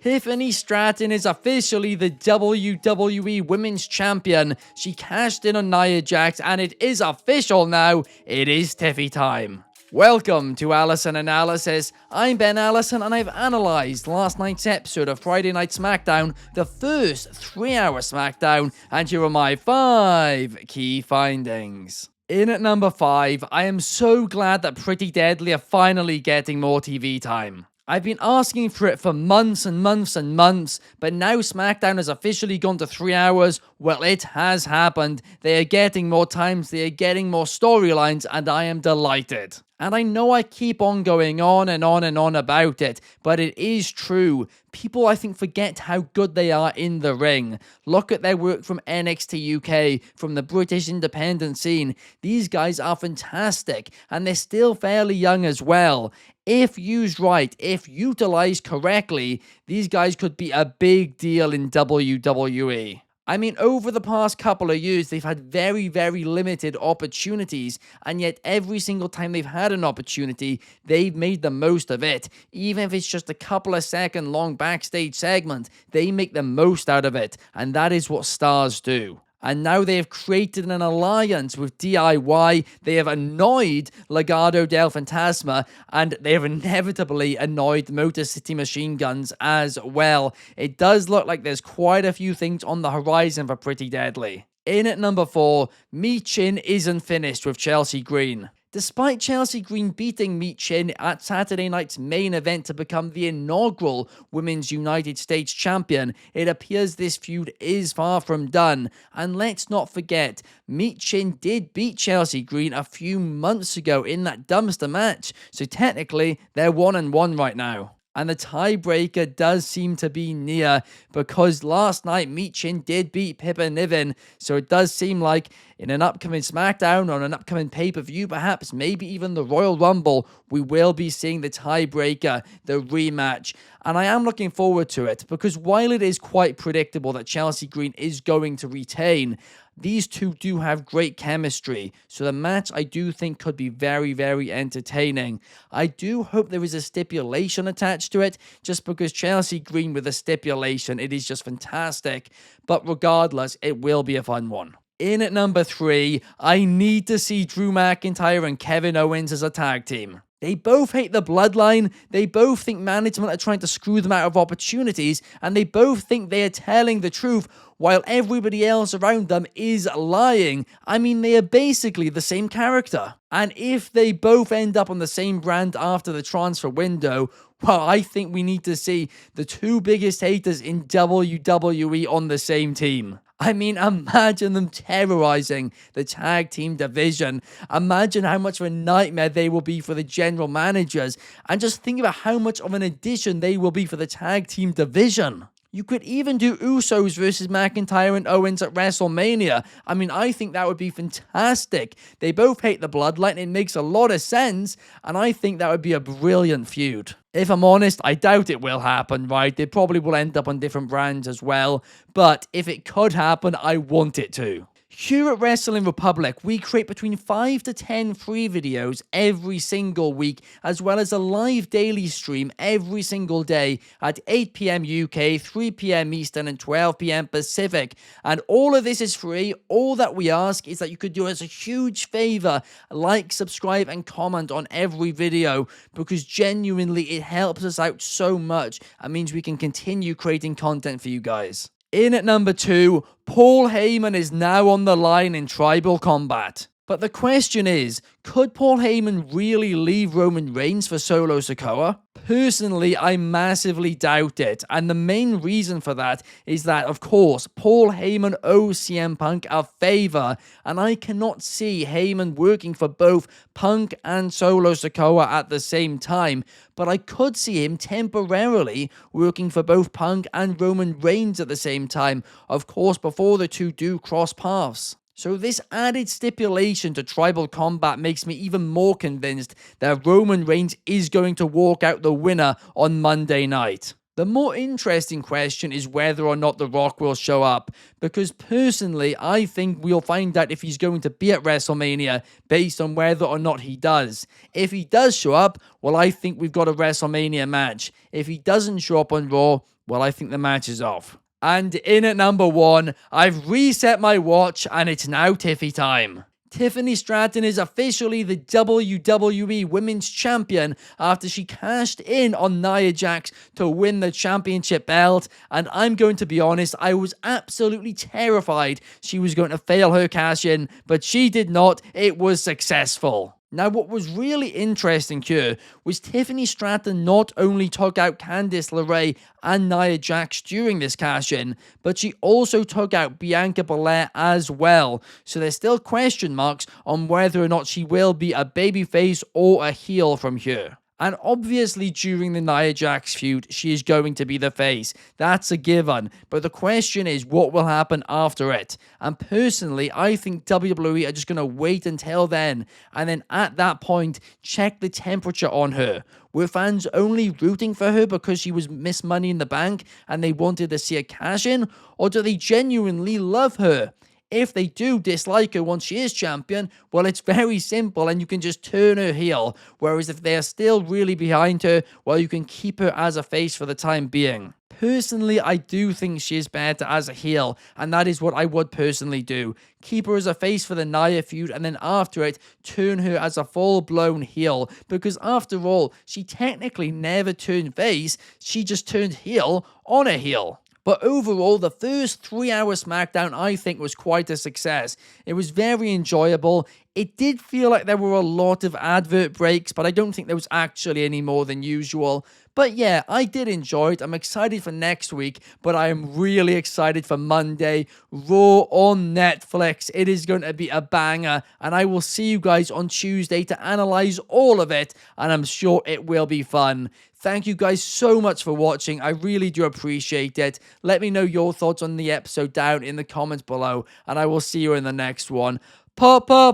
Tiffany Stratton is officially the WWE Women's Champion. She cashed in on Nia Jax, and it is official now. It is TIFFY time. Welcome to Allison Analysis. I'm Ben Allison, and I've analysed last night's episode of Friday Night SmackDown, the first 3-hour SmackDown, and here are my 5 key findings. In at number 5, I am so glad that Pretty Deadly are finally getting more TV time. I've been asking for it for months and months and months, but now SmackDown has officially gone to 3 hours. Well, it has happened. They are getting more times, they are getting more storylines, and I am delighted. And I know I keep on going on and on and on about it, but it is true. People, I think, forget how good they are in the ring. Look at their work from NXT UK, from the British independent scene. These guys are fantastic, and they're still fairly young as well. If used right, if utilized correctly, these guys could be a big deal in WWE. I mean, over the past couple of years, they've had very, very limited opportunities, and yet every single time they've had an opportunity, they've made the most of it. Even if it's just a couple of second long backstage segment, they make the most out of it, and that is what stars do. And now they have created an alliance with DIY. They have annoyed Legado del Fantasma, and they have inevitably annoyed the Motor City Machine Guns as well. It does look like there's quite a few things on the horizon for Pretty Deadly. In at number 4, Mei Chin isn't finished with Chelsea Green. Despite Chelsea Green beating Mei Chin at Saturday night's main event to become the inaugural Women's United States Champion, it appears this feud is far from done. And let's not forget, Mei Chin did beat Chelsea Green a few months ago in that dumpster match, so technically they're 1-1 right now. And the tiebreaker does seem to be near, because last night Mei Chin did beat Pippa Niven, so it does seem like in an upcoming SmackDown or an upcoming pay-per-view, perhaps maybe even the Royal Rumble, we will be seeing the tiebreaker, the rematch. And I am looking forward to it, because while it is quite predictable that Chelsea Green is going to retain, these two do have great chemistry, so the match I do think could be very, very entertaining. I do hope there is a stipulation attached to it, just because Chelsea Green with a stipulation, it is just fantastic. But regardless, it will be a fun one. In at number 3, I need to see Drew McIntyre and Kevin Owens as a tag team. They both hate the bloodline, they both think management are trying to screw them out of opportunities, and they both think they are telling the truth while everybody else around them is lying. I mean, they are basically the same character. And if they both end up on the same brand after the transfer window, well, I think we need to see the two biggest haters in WWE on the same team. I mean, imagine them terrorizing the tag team division. Imagine how much of a nightmare they will be for the general managers. And just think about how much of an addition they will be for the tag team division. You could even do Usos versus McIntyre and Owens at WrestleMania. I mean, I think that would be fantastic. They both hate the bloodline. It makes a lot of sense. And I think that would be a brilliant feud. If I'm honest, I doubt it will happen, right? They probably will end up on different brands as well. But if it could happen, I want it to. Here at Wrestling Republic, we create between 5 to 10 free videos every single week, as well as a live daily stream every single day at 8 PM UK, 3 PM Eastern, and 12 PM Pacific. And all of this is free. All that we ask is that you could do us a huge favor, like, subscribe, and comment on every video, because genuinely it helps us out so much. It means we can continue creating content for you guys. In at number 2, Paul Heyman is now on the line in Tribal Combat. But the question is, could Paul Heyman really leave Roman Reigns for Solo Sikoa? Personally, I massively doubt it, and the main reason for that is that, of course, Paul Heyman owes CM Punk a favor, and I cannot see Heyman working for both Punk and Solo Sikoa at the same time, but I could see him temporarily working for both Punk and Roman Reigns at the same time, of course, before the two do cross paths. So this added stipulation to Tribal Combat makes me even more convinced that Roman Reigns is going to walk out the winner on Monday night. The more interesting question is whether or not The Rock will show up, because personally, I think we'll find out if he's going to be at WrestleMania based on whether or not he does. If he does show up, well, I think we've got a WrestleMania match. If he doesn't show up on Raw, Well, I think the match is off. And in at number 1, I've reset my watch and it's now Tiffy time. Tiffany Stratton is officially the WWE Women's Champion after she cashed in on Nia Jax to win the championship belt, and I'm going to be honest, I was absolutely terrified she was going to fail her cash in, but she did not. It was successful. Now, what was really interesting here was Tiffany Stratton not only took out Candice LeRae and Nia Jax during this cash-in, but she also took out Bianca Belair as well. So there's still question marks on whether or not she will be a babyface or a heel from here. And obviously during the Nia Jax feud, she is going to be the face. That's a given. But the question is, what will happen after it? And personally, I think WWE are just going to wait until then. And then at that point, check the temperature on her. Were fans only rooting for her because she was Miss Money in the Bank and they wanted to see a cash in? Or do they genuinely love her? If they do dislike her once she is champion, well, it's very simple and you can just turn her heel. Whereas if they are still really behind her, well, you can keep her as a face for the time being. Personally, I do think she is better as a heel, and that is what I would personally do. Keep her as a face for the Nia feud, and then after it, turn her as a full-blown heel. Because after all, she technically never turned face, she just turned heel on a heel. But overall, the first 3-hour SmackDown I think was quite a success. It was very enjoyable. It did feel like there were a lot of advert breaks, but I don't think there was actually any more than usual. But yeah, I did enjoy it. I'm excited for next week, but I am really excited for Monday. Raw on Netflix. It is going to be a banger, and I will see you guys on Tuesday to analyze all of it, and I'm sure it will be fun. Thank you guys so much for watching. I really do appreciate it. Let me know your thoughts on the episode down in the comments below, and I will see you in the next one. Peace.